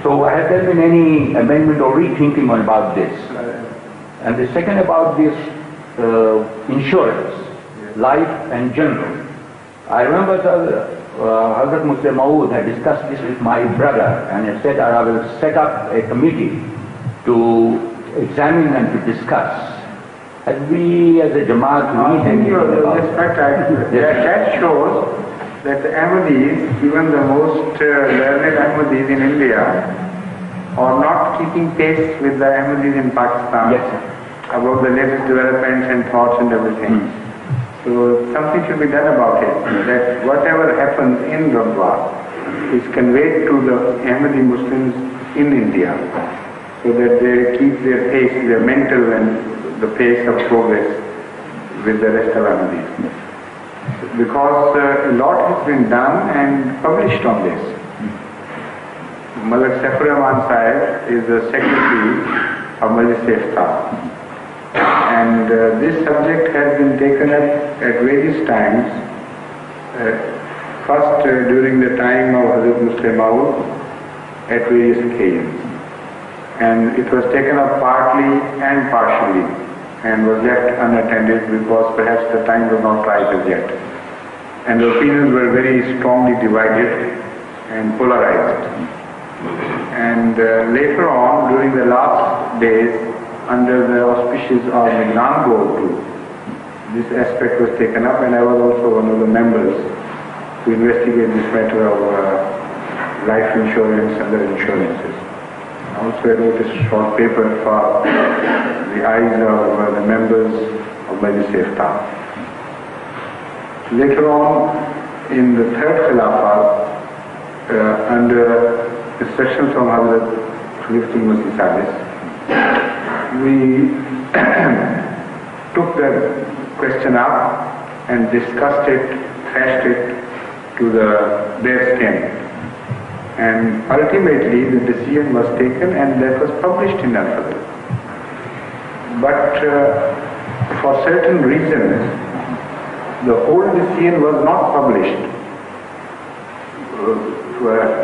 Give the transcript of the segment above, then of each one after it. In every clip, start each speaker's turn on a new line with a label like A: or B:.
A: So has there been any amendment or rethinking about this? And the second about this insurance, life and general. I remember Hazrat Muslim Maud had discussed this with my brother and had said I will set up a committee to examine and to discuss. Have we as a Jamaat
B: that shows that the Ahmadis, even the most learned Ahmadis in India, are not keeping pace with the Ahmadis in Pakistan about the latest developments and thoughts and everything. So something should be done about it, that whatever happens in Gurdwara is conveyed to the Ahmadi Muslims in India, so that they keep their pace, their mental and the pace of progress with the rest of Ahmadis. Because a lot has been done and published on this. Malak Saifur Rahman Sahib is the secretary of Majlis Iftar. And this subject has been taken up at various times. First during the time of Hazrat Muslim Maud at various occasions. And it was taken up partly and partially and was left unattended because perhaps the time was not right as yet. And the opinions were very strongly divided and polarized. And later on, during the last days, under the auspices of Milan Board too, this aspect was taken up, and I was also one of the members to investigate this matter of life insurance and other insurances. Also I wrote a short paper for the eyes of the members of Majlis Iftar. Later on, in the third Khilafah, under instructions from Hazrat Khalifa, we took the question up and discussed it, thrashed it to the bare skin. And ultimately the decision was taken and that was published in Al-Fadl. But for certain reasons, the whole decision was not published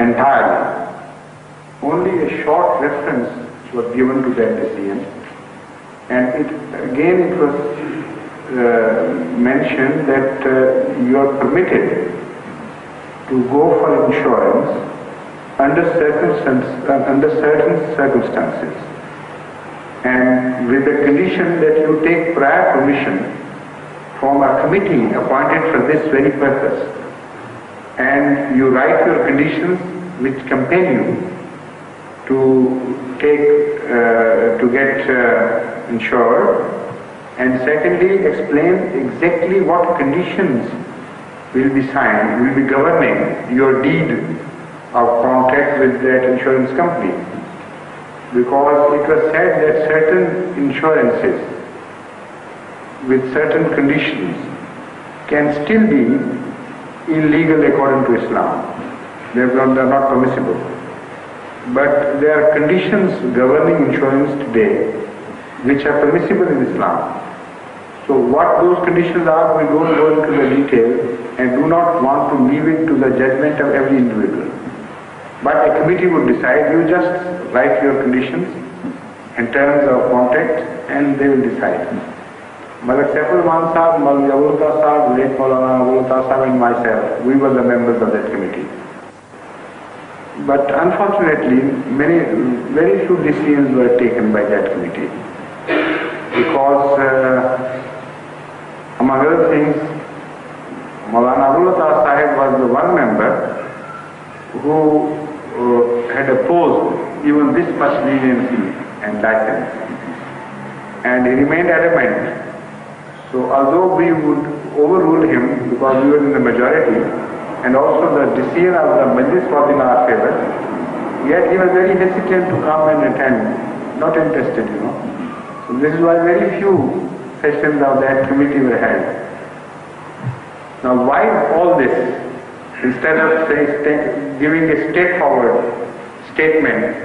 B: entirely. Only a short reference was given to that decision, and it was mentioned that you are permitted to go for insurance under certain circumstances, and with the condition that you take prior permission from a committee appointed for this very purpose, and you write your conditions which compel you to get insured, and secondly explain exactly what conditions will be signed, will be governing your deed of contract with that insurance company. Because it was said that certain insurances with certain conditions can still be illegal according to Islam. They are not permissible. But there are conditions governing insurance today which are permissible in Islam. So what those conditions are, we don't go into the detail and do not want to leave it to the judgment of every individual. But a committee would decide, you just write your conditions in terms of contract and they will decide. Malak Saifur Rahman Sahib, Maulana Abulta Sahib, late Maulana Abulta Sahib and myself, we were the members of that committee. But unfortunately, very few decisions were taken by that committee. Because, among other things, Maulana Abulta Sahib was the one member who had opposed even this much leniency and license. And he remained adamant. So although we would overrule him because we were in the majority, and also the decision of the Majlis was in our favor, yet he was very hesitant to come and attend, not interested, So this is why very few sessions of that committee were held. Now why all this? Instead of giving a straightforward statement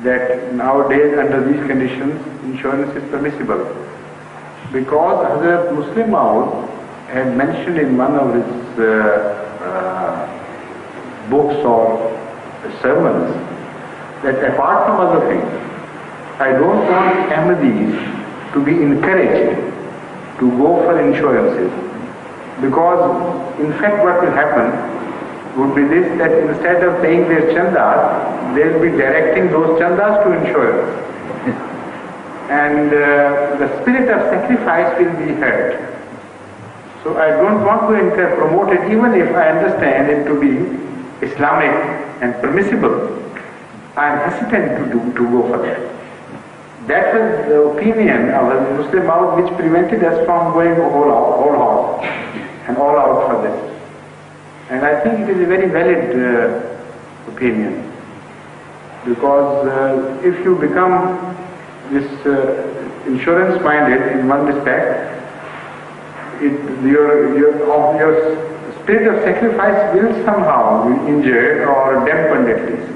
B: that nowadays under these conditions insurance is permissible. Because Hazrat Muslim Maud had mentioned in one of his books or sermons that apart from other things, I don't want Ahmadis to be encouraged to go for insurances, because in fact what will happen would be this, that instead of paying their chandas, they'll be directing those chandas to insurance. And the spirit of sacrifice will be hurt. So I don't want to promote it, even if I understand it to be Islamic and permissible. I am hesitant to go for that. That was the opinion of the Muslim out which prevented us from going all out and all out for this. And I think it is a very valid opinion, because if you become this insurance minded in one respect, your spirit of sacrifice will somehow be injured or dampened at least.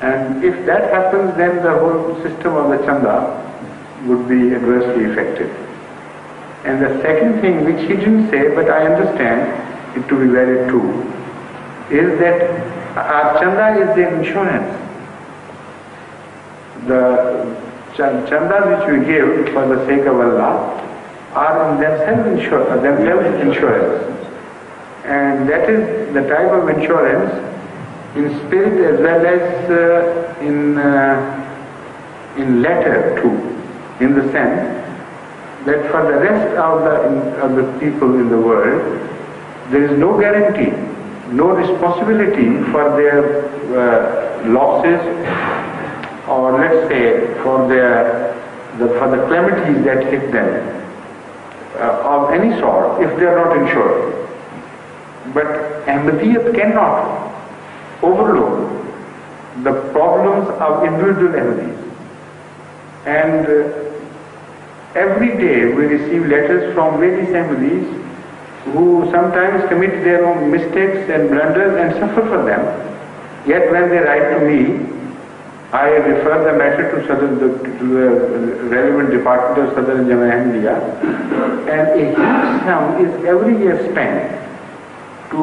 B: And if that happens, then the whole system of the chanda would be adversely affected. And the second thing which he didn't say, but I understand it to be very true, is that our chanda is the insurance. The chandas which we give for the sake of Allah are in themselves insurance. And that is the type of insurance in spirit as well as in letter too, in the sense that for the rest of the people in the world, there is no guarantee, no responsibility for their losses, or let's say for the calamities that hit them of any sort, if they are not insured. But Ahmadiyyat cannot overlook the problems of individual Ahmadis. And every day we receive letters from various Ahmadis who sometimes commit their own mistakes and blunders and suffer for them. Yet when they write to me, I refer the matter to the relevant department of Southern India, and a huge sum is every year spent to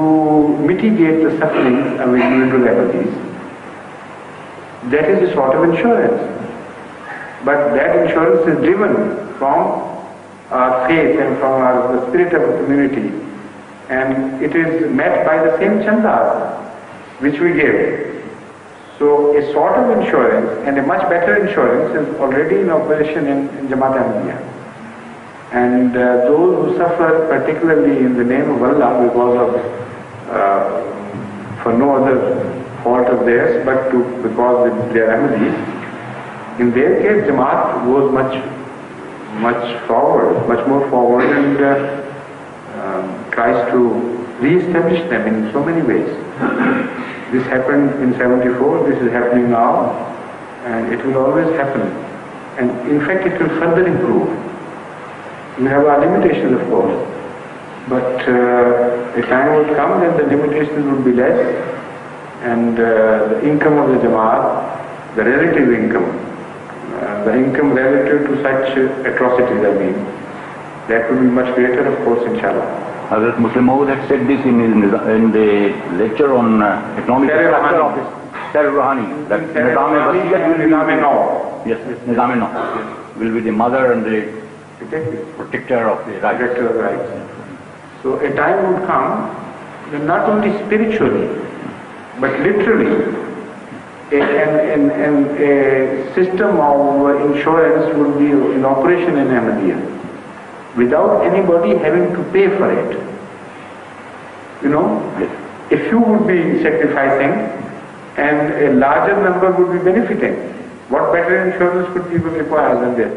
B: mitigate the sufferings of individual Ahmadis. That is a sort of insurance. But that insurance is driven from our faith and from the spirit of the community. And it is met by the same chandas which we give. So a sort of insurance, and a much better insurance, is already in operation in Jamaat Ahmadiyya. And those who suffer, particularly in the name of Allah, because of, for no other fault of theirs, but because they are Ahmadis, in their case, Jamaat goes much more forward, and tries to re-establish them in so many ways. This happened in 74, this is happening now, and it will always happen. And in fact, it will further improve. We have our limitations, of course, but a time would come when the limitations would be less, and the income of the Jamaat, the relative income, the income relative to such atrocities, that would be much greater, of course, inshallah.
A: Hazrat Muslim had said this in the lecture on economic structure of Rouhani, that Nizam-e-Nau will be the mother and the protector of the rights.
B: So a time would come when not only spiritually, but literally, a system of insurance would be in operation in Ahmadiyya, without anybody having to pay for it. You know, a few would be sacrificing and a larger number would be benefiting. What better insurance could people require than this?